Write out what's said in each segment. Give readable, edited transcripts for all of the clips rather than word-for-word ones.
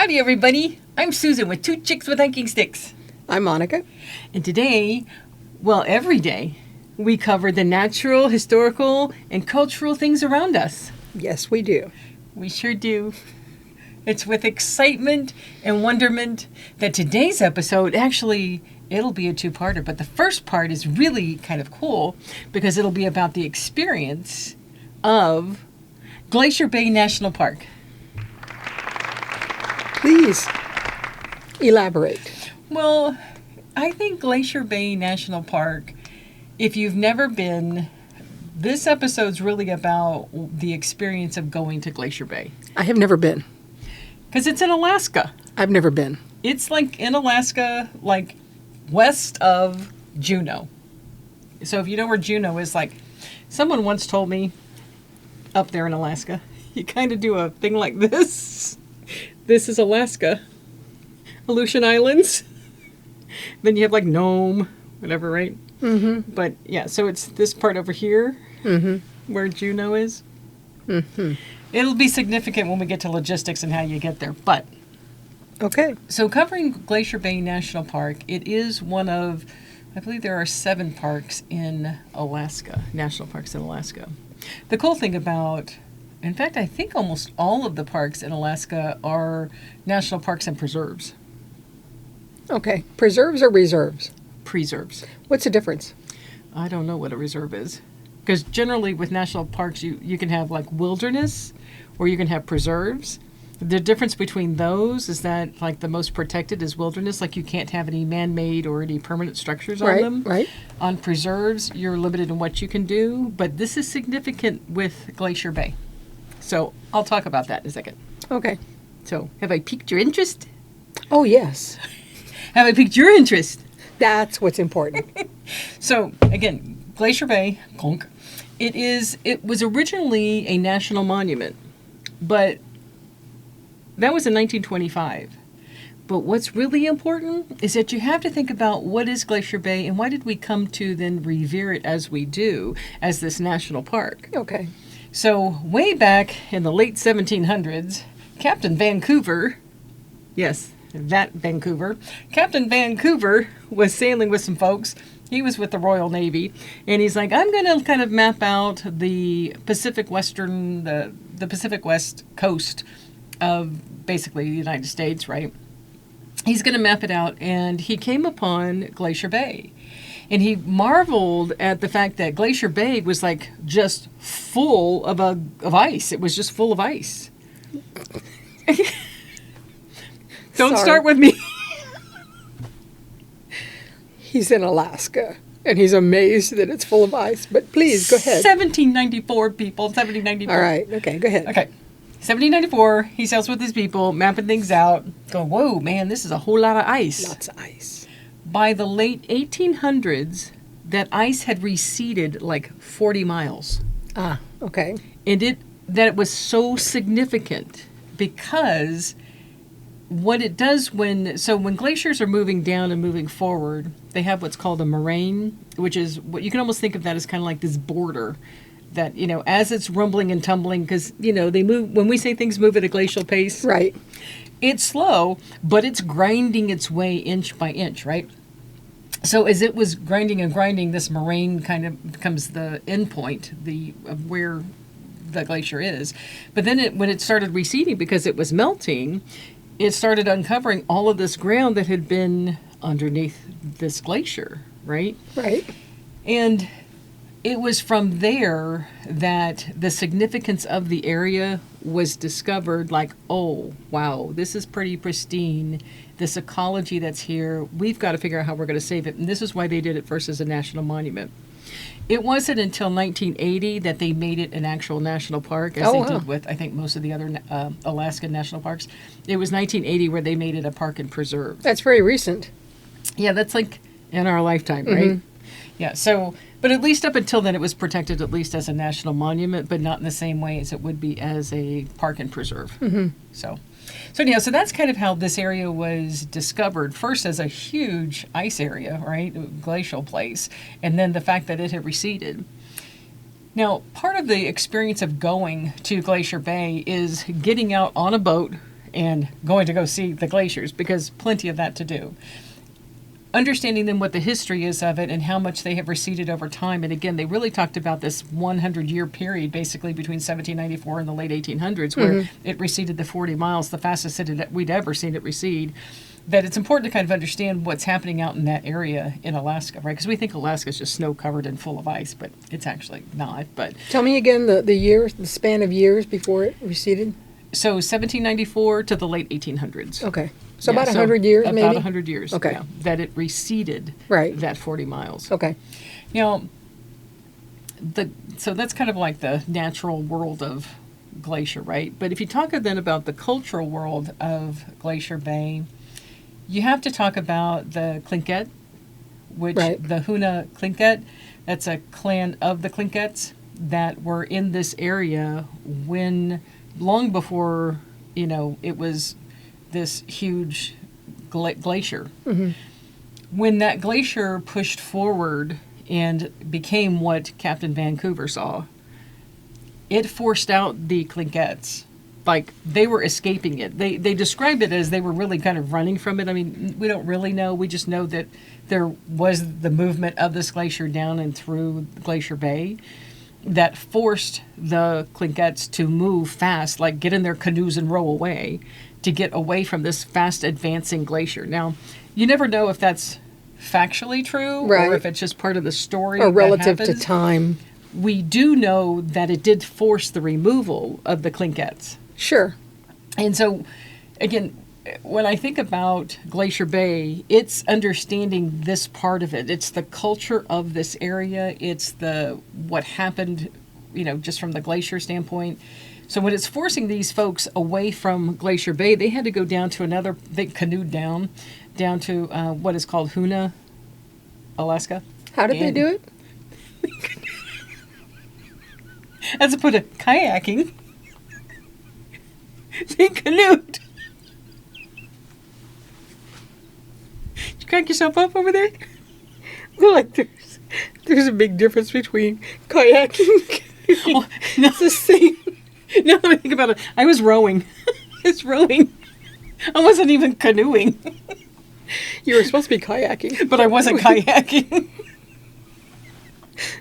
Howdy, everybody. I'm Susan with Two Chicks with Hiking Sticks. I'm Monica. And today, well, every day, we cover the natural, historical, and cultural things around us. Yes, we do. We sure do. It's with excitement and wonderment that today's episode, actually, it'll be a two-parter, but the first part is really kind of cool because it'll be about the experience of Glacier Bay National Park. Please elaborate. Well, I think Glacier Bay National Park, if you've never been, this episode's really about the experience of going to Glacier Bay. I have never been. Because it's in Alaska. I've never been. It's like in Alaska, like west of Juneau. So if you know where Juneau is, like someone once told me up there in Alaska, you kind of do a thing like this. This is Alaska. Aleutian Islands. Then you have like Nome, whatever, right? Mm-hmm. But yeah, so it's this part over here where Juneau is. Mm-hmm. It'll be significant when we get to logistics and how you get there. But Okay. so covering Glacier Bay National Park, it is one of, I believe there are 7 parks in Alaska, national parks in Alaska. The cool thing about, in fact, I think almost all of the parks in Alaska are national parks and preserves. Okay. Preserves or reserves? Preserves. What's the difference? I don't know what a reserve is. Because generally with national parks, you can have like wilderness or you can have preserves. The difference between those is that like the most protected is wilderness. Like you can't have any man-made or any permanent structures on them. Right. On preserves, you're limited in what you can do. But this is significant with Glacier Bay. So I'll talk about that in a second. Okay. So have I piqued your interest? Oh, yes. Have I piqued your interest? That's what's important. So again, Glacier Bay, conk. It was originally a national monument, but that was in 1925. But what's really important is that you have to think about what is Glacier Bay and why did we come to then revere it as we do as this national park. Okay. So way back in the late 1700s, Captain Vancouver, yes, that Vancouver, Captain Vancouver was sailing with some folks. He was with the Royal Navy, and he's like, I'm going to kind of map out the Pacific West coast of basically the United States, right? He's going to map it out, and he came upon Glacier Bay. And he marveled at the fact that Glacier Bay was like just full of ice. It was just full of ice. Don't start with me. He's in Alaska, and he's amazed that it's full of ice. But please, go ahead. 1794, people. 1794. All right. Okay, go ahead. Okay. 1794, he sails with his people, mapping things out, going, whoa, man, this is a whole lot of ice. Lots of ice. By the late 1800s, that ice had receded like 40 miles. Ah, okay. And it was so significant because what it does when glaciers are moving down and moving forward, they have what's called a moraine, which is what you can almost think of that as kind of like this border that, as it's rumbling and tumbling, because, they move, when we say things move at a glacial pace, Right. it's slow, but it's grinding its way inch by inch, right? So as it was grinding and grinding, this moraine kind of becomes the end point of where the glacier is. But then when it started receding because it was melting, it started uncovering all of this ground that had been underneath this glacier, right? Right. And it was from there that the significance of the area was discovered, like, oh, wow, this is pretty pristine. This ecology that's here, we've got to figure out how we're going to save it. And this is why they did it first as a national monument. It wasn't until 1980 that they made it an actual national park, as they did with, I think, most of the other Alaskan national parks. It was 1980 where they made it a park and preserve. That's very recent. Yeah, that's like in our lifetime, right? Mm-hmm. Yeah, so, but at least up until then, it was protected at least as a national monument, but not in the same way as it would be as a park and preserve. Mm-hmm. So anyhow, so that's kind of how this area was discovered, first as a huge ice area, right, glacial place, and then the fact that it had receded. Now, part of the experience of going to Glacier Bay is getting out on a boat and going to go see the glaciers, because plenty of that to do. Understanding then what the history is of it and how much they have receded over time. And again, they really talked about this 100-year period, basically between 1794 and the late 1800s, where it receded to 40 miles, the fastest we'd ever seen it recede. That it's important to kind of understand what's happening out in that area in Alaska, right? Because we think Alaska is just snow-covered and full of ice, but it's actually not. But Tell me again the years, the span of years before it receded. so 1794 to the late 1800s. Okay. So Yeah, about 100 years, maybe? About 100 years, Okay. yeah, that it receded Right. that 40 miles. Okay. You know, so that's kind of like the natural world of Glacier, right? But if you talk then about the cultural world of Glacier Bay, you have to talk about the Tlingit, which Right. the Huna Tlingit, that's a clan of the Tlingits that were in this area when, long before, it was this huge glacier. When that glacier pushed forward and became what Captain Vancouver saw, it forced out the Tlingits. Like, they were escaping it. They described it as they were really kind of running from it. I mean, we don't really know. We just know that there was the movement of this glacier down and through Glacier Bay that forced the Tlingits to move fast, like get in their canoes and row away, to get away from this fast advancing glacier. Now, you never know if that's factually true Right. or if it's just part of the story Or that relative to happens. time. We do know that it did force the removal of the Tlingits. Sure. And so, again, when I think about Glacier Bay, it's understanding this part of it. It's the culture of this area. It's what happened, just from the glacier standpoint. So when it's forcing these folks away from Glacier Bay, they had to go down to they canoed down to what is called Huna, Alaska. How did they do it? As opposed to kayaking, they canoed. Did you crack yourself up over there? Like there's a big difference between kayaking and canoeing. Oh, no. It's the same. Now that I think about it, I was rowing. It's rowing. I wasn't even canoeing, You were supposed to be kayaking. but I wasn't kayaking.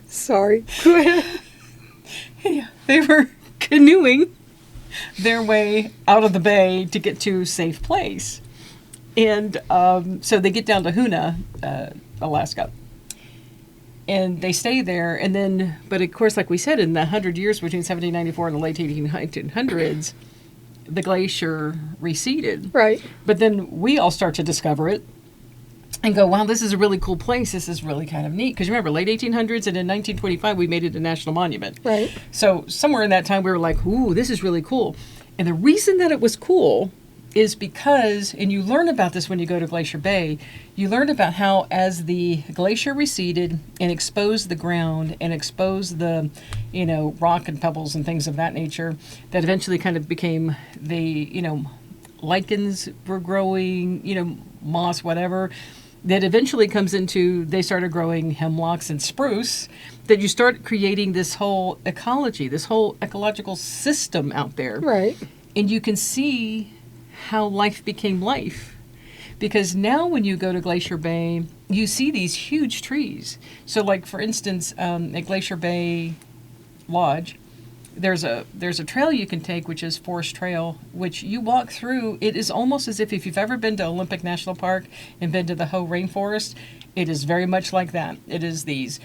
Sorry. Go ahead. Yeah, they were canoeing their way out of the bay to get to a safe place. And so they get down to Huna, Alaska. And they stay there, and then, but of course, like we said, in the 100 years between 1794 and the late 1800s, the glacier receded. Right. But then we all start to discover it and go, wow, this is a really cool place. This is really kind of neat. Because remember, late 1800s, and in 1925, we made it a national monument. Right. So somewhere in that time, we were like, ooh, this is really cool. And the reason that it was cool is because, and you learn about this when you go to Glacier Bay, you learn about how as the glacier receded and exposed the ground and exposed the, rock and pebbles and things of that nature, that eventually kind of became lichens were growing, moss, whatever, that eventually comes into, they started growing hemlocks and spruce, that you start creating this whole ecology, this whole ecological system out there. Right. And you can see how life became life. Because now when you go to Glacier Bay, you see these huge trees. So like, for instance, at Glacier Bay Lodge, there's a trail you can take, which is Forest Trail, which you walk through. It is almost as if you've ever been to Olympic National Park and been to the Hoh Rainforest, it is very much like that. It is these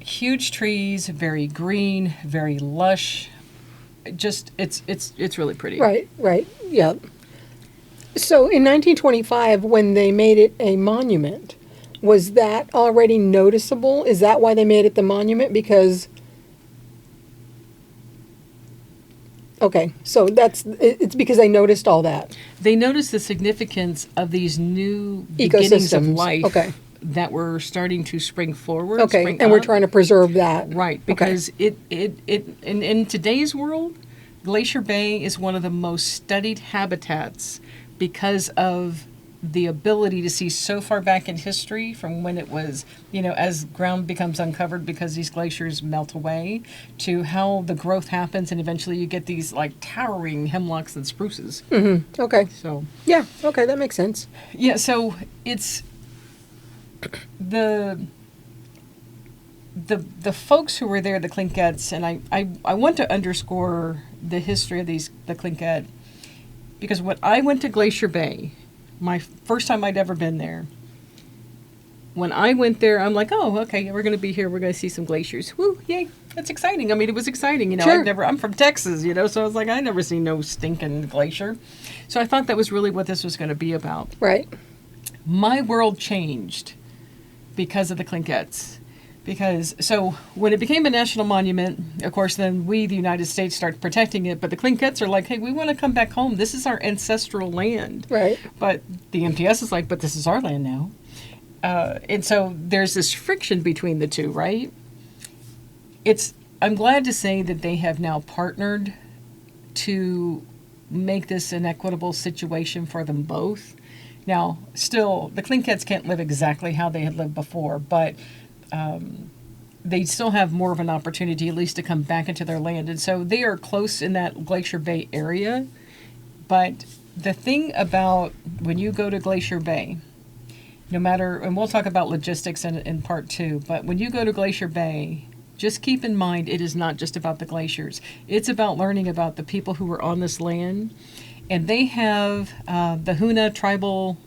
huge trees, very green, very lush. Just, it's really pretty. Right. Yeah. So in 1925, when they made it a monument, was that already noticeable? Is that why they made it the monument? Because, okay, so it's because they noticed all that. They noticed the significance of these new beginnings of Ecosystems. life Okay. that were starting to spring forward. Okay, spring and we're up. trying to preserve that. Right, because it in today's world, Glacier Bay is one of the most studied habitats because of the ability to see so far back in history from when it was, as ground becomes uncovered because these glaciers melt away, to how the growth happens and eventually you get these like towering hemlocks and spruces. Okay. So, Yeah. Okay, that makes sense. yeah, so it's the folks who were there, the Tlingites, and I want to underscore the history of the Tlingit, because when I went to Glacier Bay, my first time I'd ever been there, when I went there, I'm like, oh, okay, we're going to be here. We're going to see some glaciers. Woo, yay. That's exciting. I mean, it was exciting. Sure. I'm from Texas, so I was like, I never seen no stinking glacier. So I thought that was really what this was going to be about. Right. My world changed because of the Tlingites. So when it became a national monument, of course, then we, the United States, started protecting it. But the Tlingites are like, hey, we want to come back home. This is our ancestral land. Right. But the MTS is like, but this is our land now. And so there's this friction between the two, right? I'm glad to say that they have now partnered to make this an equitable situation for them both. Now, still, the Tlingites can't live exactly how they had lived before, but they still have more of an opportunity at least to come back into their land. And so they are close in that Glacier Bay area. But the thing about when you go to Glacier Bay, no matter, and we'll talk about logistics in part 2, but when you go to Glacier Bay, just keep in mind it is not just about the glaciers. It's about learning about the people who were on this land. And they have the Huna tribal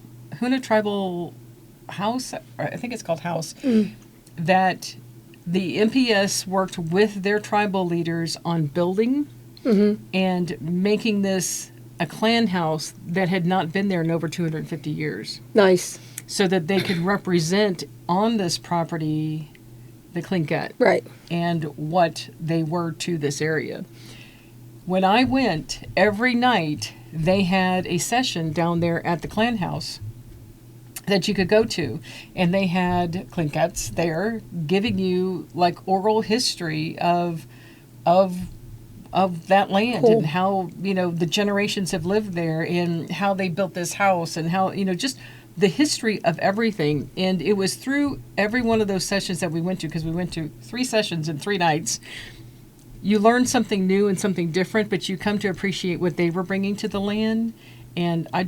house, I think it's called house, that the MPS worked with their tribal leaders on building and making this a clan house that had not been there in over 250 years. Nice. So that they could represent on this property the Tlingit. Right. And what they were to this area. When I went, every night they had a session down there at the clan house that you could go to, and they had Tlingits there giving you like oral history of that land. Cool. And how the generations have lived there and how they built this house and how just the history of everything. And it was through every one of those sessions that we went to, because we went to 3 sessions in 3 nights. You learn something new and something different, but you come to appreciate what they were bringing to the land. And I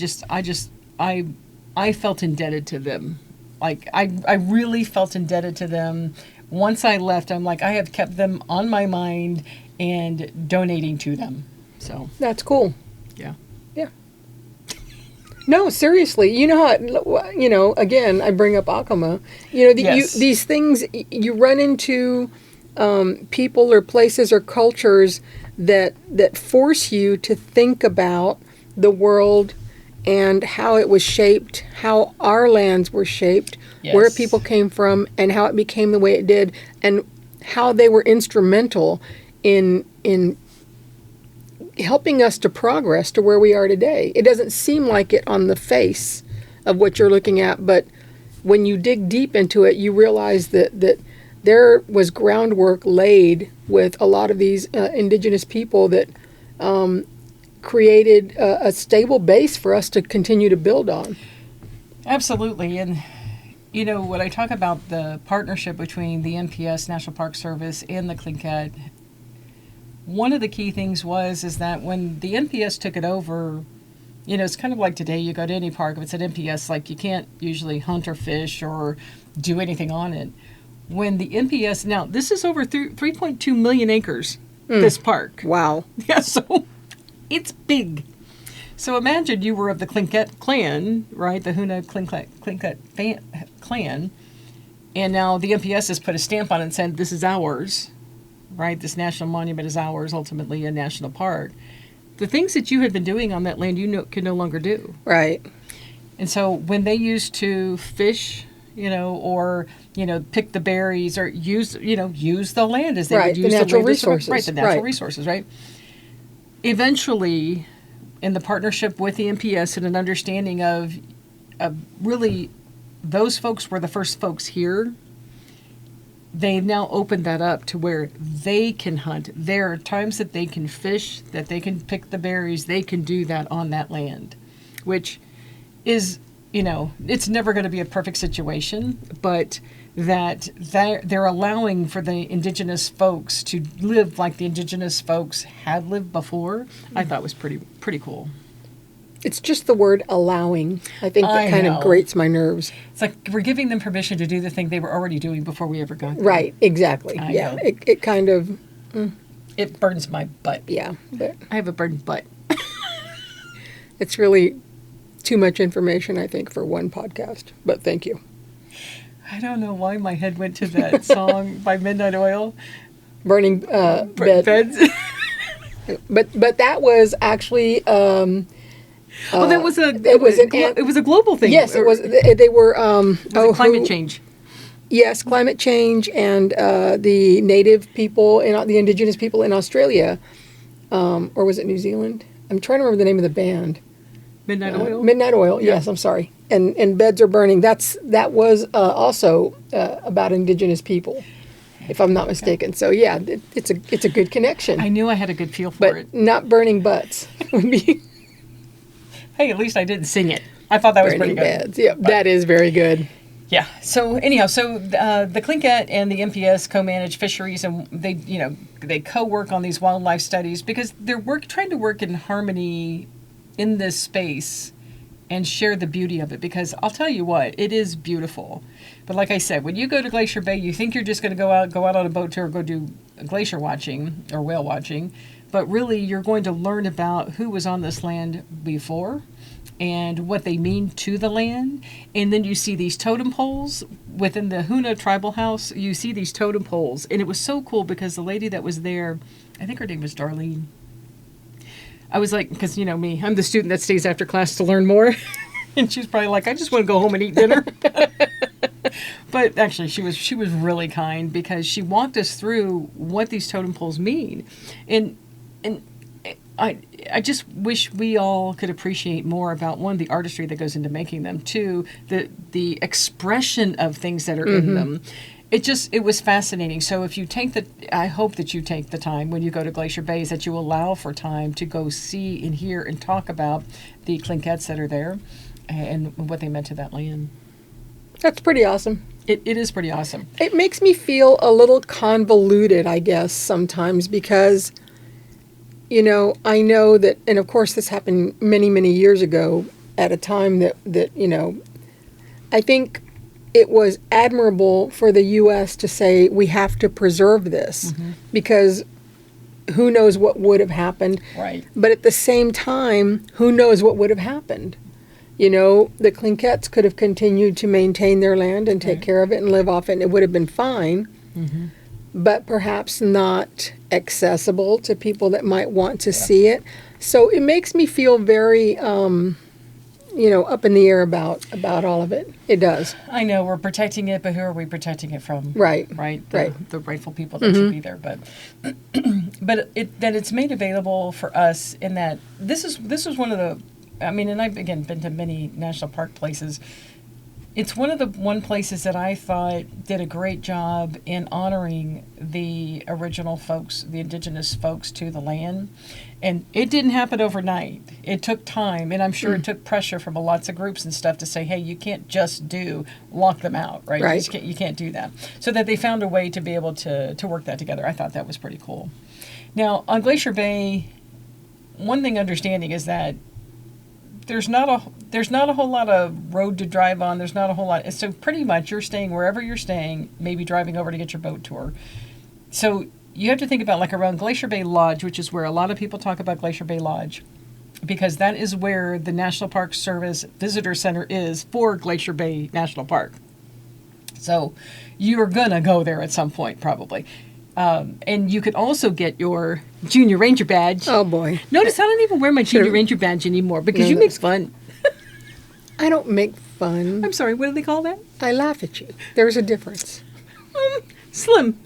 felt indebted to them. Like, I really felt indebted to them. Once I left, I'm like, I have kept them on my mind and donating to them. So that's cool. Yeah. Yeah. No, seriously. You know how, again, I bring up Acoma. Yes. These things, you run into people or places or cultures that force you to think about the world and how it was shaped, how our lands were shaped, yes, where people came from, and how it became the way it did, and how they were instrumental in helping us to progress to where we are today. It doesn't seem like it on the face of what you're looking at, but when you dig deep into it, you realize that there was groundwork laid with a lot of these indigenous people that created a stable base for us to continue to build on. Absolutely. And, when I talk about the partnership between the NPS, National Park Service, and the Tlingit, one of the key things is that when the NPS took it over, it's kind of like today, you go to any park, if it's an NPS, like you can't usually hunt or fish or do anything on it. When the NPS, now this is over 3.2 million acres, this park. Wow. Yeah, so it's big. So imagine you were of the Tlingit clan, right? The Huna Tlingit clan. And now the NPS has put a stamp on it and said, this is ours, right? This national monument is ours, ultimately a national park. The things that you had been doing on that land, can no longer do. Right. And so when they used to fish, or, pick the berries or use the land as they would use the natural resources. Right, the natural resources, right? Eventually, in the partnership with the NPS and an understanding of really those folks were the first folks here, they've now opened that up to where they can hunt. There are times that they can fish, that they can pick the berries, they can do that on that land, which is it's never going to be a perfect situation, but that they're allowing for the indigenous folks to live like the indigenous folks had lived before, I thought was pretty cool. It's just the word allowing. I think that kind of grates my nerves. It's like we're giving them permission to do the thing they were already doing before we ever got there. Right, exactly. Yeah, it kind of... It burns my butt. Yeah. But I have a burned butt. It's really too much information, I think, for one podcast. But thank you. I don't know why my head went to that song by Midnight Oil. Burning beds. But that was actually... that was it was a global thing. Yes, it was. They were. Climate change. Yes, climate change and the native people and the indigenous people in Australia, or was it New Zealand? I'm trying to remember the name of the band. Midnight Oil. Midnight Oil. Yeah. Yes, I'm sorry. And beds are burning. That was also about indigenous people, if I'm not mistaken. So yeah, it's a good connection. I knew I had a good feel for it. But not burning butts would be. Hey, at least I didn't sing it. I thought that was pretty good. Beds. Yeah, that is very good. Yeah. So anyhow, the Tlingit and the MPS co-manage fisheries, and they co-work on these wildlife studies because they're trying to work in harmony in this space and share the beauty of it. Because I'll tell you what, it is beautiful. But like I said, when you go to Glacier Bay, you think you're just going to go out on a boat tour, go do glacier watching or whale watching. But really, you're going to learn about who was on this land before and what they mean to the land. And then you see these totem poles within the Huna tribal house. You see these totem poles. And it was so cool because the lady that was there, I think her name was Darlene. I was like, because you know me, I'm the student that stays after class to learn more. And she's probably like, I just want to go home and eat dinner. But actually, she was really kind because she walked us through what these totem poles mean. And I just wish we all could appreciate more about, one, the artistry that goes into making them, two, the expression of things that are in them. It was fascinating. So if you I hope that you take the time when you go to Glacier Bay, that you allow for time to go see and hear and talk about the Tlingits that are there and what they meant to that land. That's pretty awesome. It is pretty awesome. It makes me feel a little convoluted, I guess, sometimes because, I know that, and of course this happened many, many years ago at a time that I think it was admirable for the U.S. to say we have to preserve this because who knows what would have happened. Right. But at the same time, who knows what would have happened. The Tlingits could have continued to maintain their land and take care of it and live off it, and it would have been fine, but perhaps not accessible to people that might want to see it. So it makes me feel very, up in the air about all of it. It does. I know we're protecting it, but who are we protecting it from? Right. Right. Right. The rightful people that should be there, but that it's made available for us in that this is one of the. I mean, and I've, again, been to many national park places. It's one of the places that I thought did a great job in honoring the original folks, the indigenous folks to the land. And it didn't happen overnight. It took time, and I'm sure it took pressure from lots of groups and stuff to say, hey, you can't just lock them out, right? Right. You can't do that. So that they found a way to be able to work that together. I thought that was pretty cool. Now, on Glacier Bay, one thing understanding is that there's not a whole lot of road to drive on. There's not a whole lot. So pretty much you're staying wherever you're staying, maybe driving over to get your boat tour. So you have to think about like around Glacier Bay Lodge, which is where a lot of people talk about Glacier Bay Lodge, because that is where the National Park Service Visitor Center is for Glacier Bay National Park. So you're going to go there at some point probably. And you could also get your Junior Ranger badge. Oh, boy. Notice I don't even wear my Junior Ranger badge anymore because you make fun. I don't make fun. I'm sorry, what do they call that? I laugh at you. There's a difference. Slim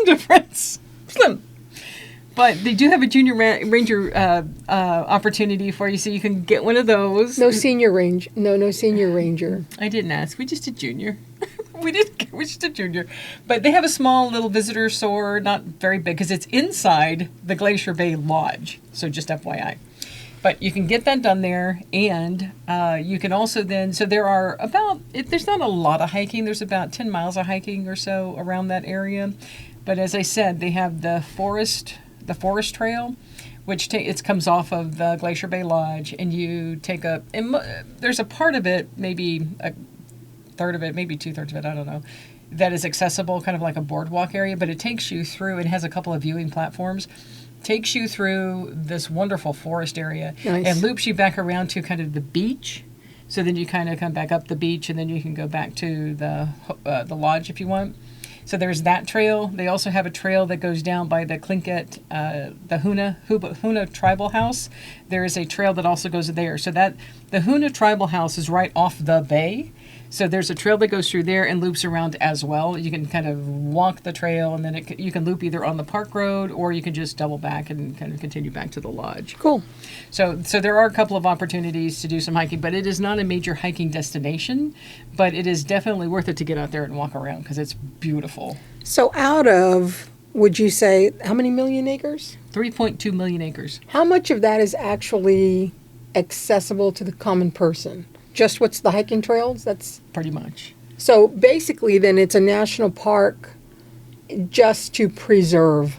difference. Slim. But they do have a Junior Ranger opportunity for you, so you can get one of those. No senior range. No senior ranger. I didn't ask. We just did junior. We just did junior. But they have a small little visitor store, not very big, because it's inside the Glacier Bay Lodge. So just FYI. But you can get that done there, and you can also then, so there are there's not a lot of hiking. There's about 10 miles of hiking or so around that area. But as I said, they have the forest trail, which it comes off of the Glacier Bay Lodge, and you take there's a part of it, maybe a third of it, maybe 2/3 of it, I don't know, that is accessible, kind of like a boardwalk area, but it takes you through, it has a couple of viewing platforms, takes you through this wonderful forest area, Nice. and loops you back around to kind of the beach. So then you kind of come back up the beach, and then you can go back to the lodge if you want. So there's that trail. They also have a trail that goes down by the Tlingit, the Huna tribal house. There is a trail that also goes there. So the Huna tribal house is right off the bay. So there's a trail that goes through there and loops around as well. You can kind of walk the trail, and then you can loop either on the park road, or you can just double back and kind of continue back to the lodge. Cool. So there are a couple of opportunities to do some hiking, but it is not a major hiking destination. But it is definitely worth it to get out there and walk around because it's beautiful. So out of, would you say, how many million acres? 3.2 million acres. How much of that is actually accessible to the common person? Just what's the hiking trails? That's Pretty much. so basically then it's a national park just to preserve.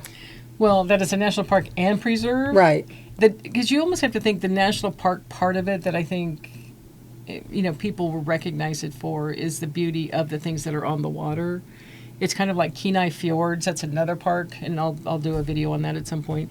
Well, that is a national park and preserve. Right. Because you almost have to think the national park part of it that I think, people will recognize it for is the beauty of the things that are on the water. It's kind of like Kenai Fjords. That's another park, and I'll do a video on that at some point.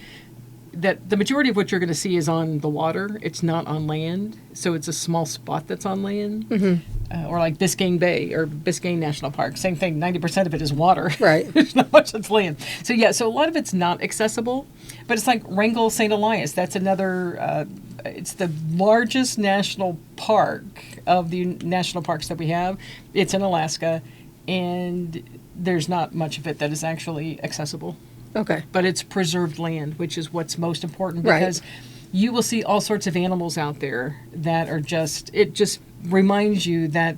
That the majority of what you're going to see is on the water. It's not on land, so it's a small spot that's on land. Mm-hmm. Or like Biscayne Bay or Biscayne National Park. Same thing. 90% of it is water. Right. There's not much that's land. So a lot of it's not accessible. But it's like Wrangell St. Elias. That's another. It's the largest national park of the national parks that we have. It's in Alaska, and there's not much of it that is actually accessible. Okay. But it's preserved land, which is what's most important, Right. because you will see all sorts of animals out there that are it just reminds you that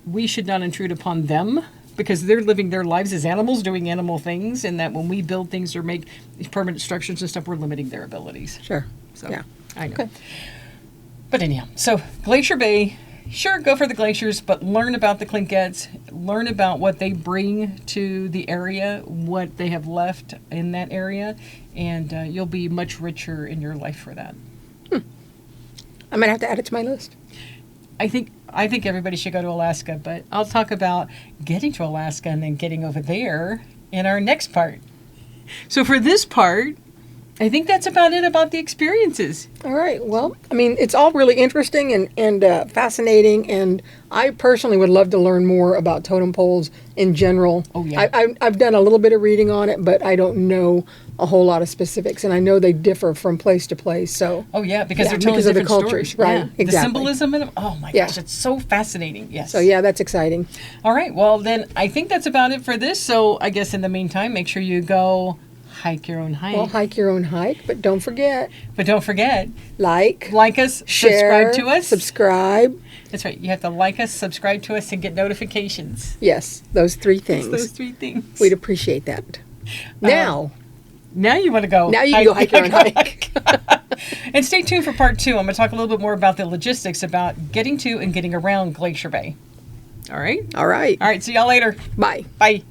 we should not intrude upon them because they're living their lives as animals, doing animal things, and that when we build things or make these permanent structures and stuff, we're limiting their abilities. Sure. So, Yeah. I know. Okay. But anyhow, so Glacier Bay, sure, go for the glaciers, but learn about the Tlingits, learn about what they bring to the area, what they have left in that area, and you'll be much richer in your life for that. I might have to add it to my list. I think everybody should go to Alaska, but I'll talk about getting to Alaska and then getting over there in our next part. So for this part, I think that's about it about the experiences. All right. Well, I mean, it's all really interesting and fascinating, and I personally would love to learn more about totem poles in general. Oh, yeah. I've done a little bit of reading on it, but I don't know a whole lot of specifics, and I know they differ from place to place. So. Oh, yeah, because Yeah, they're telling because of the different cultures, stories. right, Yeah. exactly. The symbolism in them, oh my Yeah. gosh, it's so fascinating. Yes. So yeah, that's exciting. All right, well, then I think that's about it for this. So I guess in the meantime, make sure you go hike your own hike. Well, hike your own hike, but don't forget, But don't forget, like us, share, subscribe to us. subscribe. That's right. You have to like us, subscribe to us, and get notifications. Yes, those three things. It's those three things. We'd appreciate that. Now you want to go. Now you can go hike your own hike. And stay tuned for part 2. I'm going to talk a little bit more about the logistics about getting to and getting around Glacier Bay. All right? All right. All right. See y'all later. Bye. Bye.